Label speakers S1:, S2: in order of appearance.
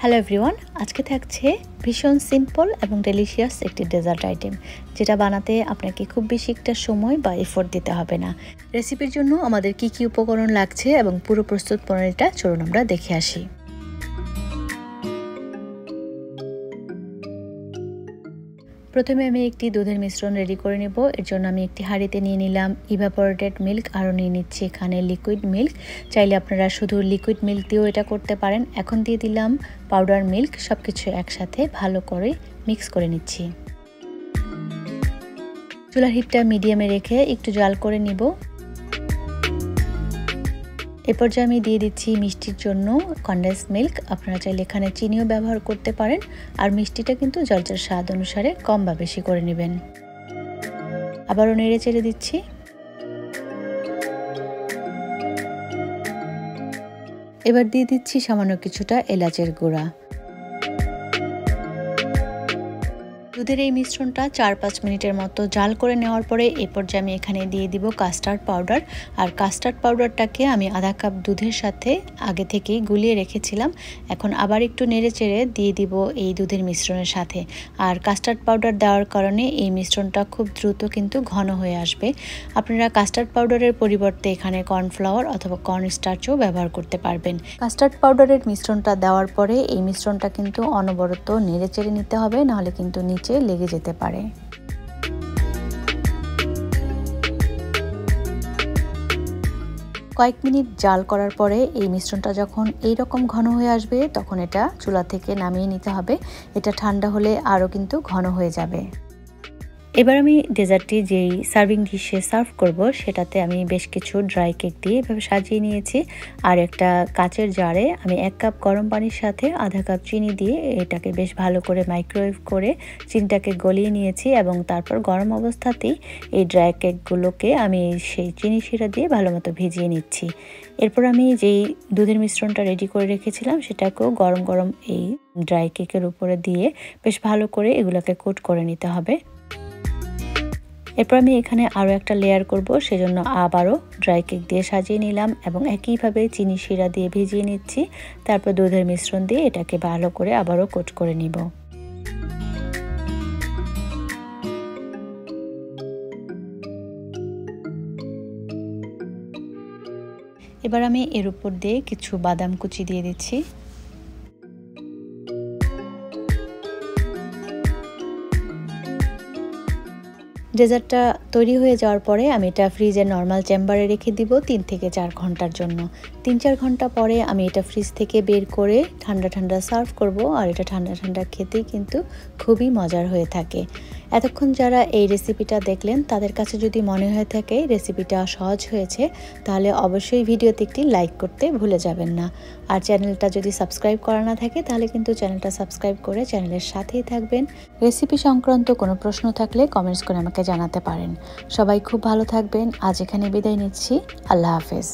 S1: Hello everyone, আজকে থাকছে ভীষণ সিম্পল এবং ডেলিশিয়াস একটি ডেজার্ট আইটেম, যেটা বানাতে আপনাকে খুব বেশি একটা সময় বা এফোর্ট দিতে হবে না। রেসিপির জন্য আমাদের কি কি উপকরণ লাগছে এবং পুরো প্রস্তুত প্রণালীটা চলুন আমরা দেখে আসি। প্রথমে আমি একটি দুধের মিশ্রণ রেডি করে নেব। এর জন্য আমি একটি হাঁড়িতে নিয়ে নিলাম ইভাপোরেটেড মিল্ক, আরও নিয়ে নিচ্ছি এখানে লিকুইড মিল্ক। চাইলে আপনারা শুধু লিকুইড মিল্ক দিয়েও এটা করতে পারেন। এখন দিয়ে দিলাম পাউডার মিল্ক। সব কিছু একসাথে ভালো করে মিক্স করে নিচ্ছি। চুলার হিটটা মিডিয়ামে রেখে একটু জাল করে নিব। এ পর্যায়ে আমি দিয়ে দিচ্ছি মিষ্টির জন্য কনডেন্স মিল্ক। আপনারা চাইলে এখানে চিনিও ব্যবহার করতে পারেন, আর মিষ্টিটা কিন্তু যার যার স্বাদ অনুসারে কম বা বেশি করে নেবেন। আবারও নেড়ে চেড়ে দিচ্ছি। এবার দিয়ে দিচ্ছি সামান্য কিছুটা এলাচের গুঁড়া। দুধের এই মিশ্রণটা 4-5 মিনিটের মতো জাল করে নেওয়ার পরে এ পর্যায়ে আমি এখানে দিয়ে দিব কাস্টার্ড পাউডার। আর কাস্টার্ড পাউডারটাকে আমি আধা কাপ দুধের সাথে আগে থেকেই গুলিয়ে রেখেছিলাম। এখন আবার একটু নেড়ে চেড়ে দিয়ে দিব এই দুধের মিশ্রণের সাথে। আর কাস্টার্ড পাউডার দেওয়ার কারণে এই মিশ্রণটা খুব দ্রুত কিন্তু ঘন হয়ে আসবে। আপনারা কাস্টার্ড পাউডারের পরিবর্তে এখানে কর্নফ্লাওয়ার অথবা কর্নস্টার্চও ব্যবহার করতে পারবেন। কাস্টার্ড পাউডারের মিশ্রণটা দেওয়ার পরে এই মিশ্রণটা কিন্তু অনবরত নেড়ে চেড়ে নিতে হবে, নাহলে কিন্তু নিচে লেগে যেতে পারে। কয়েক মিনিট জাল করার পরে এই মিশ্রণটা যখন এইরকম ঘন হয়ে আসবে, তখন এটা চুলা থেকে নামিয়ে নিতে হবে। এটা ঠান্ডা হলে আরও কিন্তু ঘন হয়ে যাবে। এবার আমি ডেজার্টটি যেই সার্ভিং ডিশে সার্ভ করব, সেটাতে আমি বেশ কিছু ড্রাই কেক দিয়ে এভাবে সাজিয়ে নিয়েছি। আর একটা কাচের জারে আমি 1 কাপ গরম পানির সাথে আধা কাপ চিনি দিয়ে এটাকে বেশ ভালো করে মাইক্রোওয়েভ করে চিনিটাকে গলিয়ে নিয়েছি, এবং তারপর গরম অবস্থাতেই এই ড্রাই কেকগুলোকে আমি সেই চিনি শিরা দিয়ে ভালো মতো ভিজিয়ে নিচ্ছি। এরপর আমি যেই দুধের মিশ্রণটা রেডি করে রেখেছিলাম, সেটাকেও গরম গরম এই ড্রাই কেকের উপরে দিয়ে বেশ ভালো করে এগুলোকে কোট করে নিতে হবে। এরপর আমি এখানে আরও একটা লেয়ার করব, সেজন্য আবারও ড্রাই কেক দিয়ে সাজিয়ে নিলাম এবং একইভাবে চিনি শিরা দিয়ে ভিজিয়ে নিচ্ছি। তারপর দুধের মিশ্রণ দিয়ে এটাকে ভালো করে আবারও কোট করে নিব। এবার আমি এর উপর দিয়ে কিছু বাদাম কুচি দিয়ে দিচ্ছি। ডেজার্টটা তৈরি হয়ে যাওয়ার পরে আমি এটা ফ্রিজের নর্মাল চেম্বারে রেখে দিব 3 থেকে 4 ঘন্টার জন্য। 3-4 ঘন্টা পরে আমি এটা ফ্রিজ থেকে বের করে ঠান্ডা ঠান্ডা সার্ভ করব। আর এটা ঠান্ডা ঠান্ডা খেতেই কিন্তু খুবই মজার হয়ে থাকে। এতক্ষণ যারা এই রেসিপিটা দেখলেন, তাদের কাছে যদি মনে হয়ে থাকে রেসিপিটা সহজ হয়েছে, তাহলে অবশ্যই ভিডিওতে একটি লাইক করতে ভুলে যাবেন না। আর চ্যানেলটা যদি সাবস্ক্রাইব করা না থাকে, তাহলে কিন্তু চ্যানেলটা সাবস্ক্রাইব করে চ্যানেলের সাথেই থাকবেন। রেসিপি সংক্রান্ত কোনো প্রশ্ন থাকলে কমেন্টস করে আমাকে জানাতে পারেন। সবাই খুব ভালো থাকবেন। আজ এখানে বিদায় নিচ্ছি। আল্লাহ হাফেজ।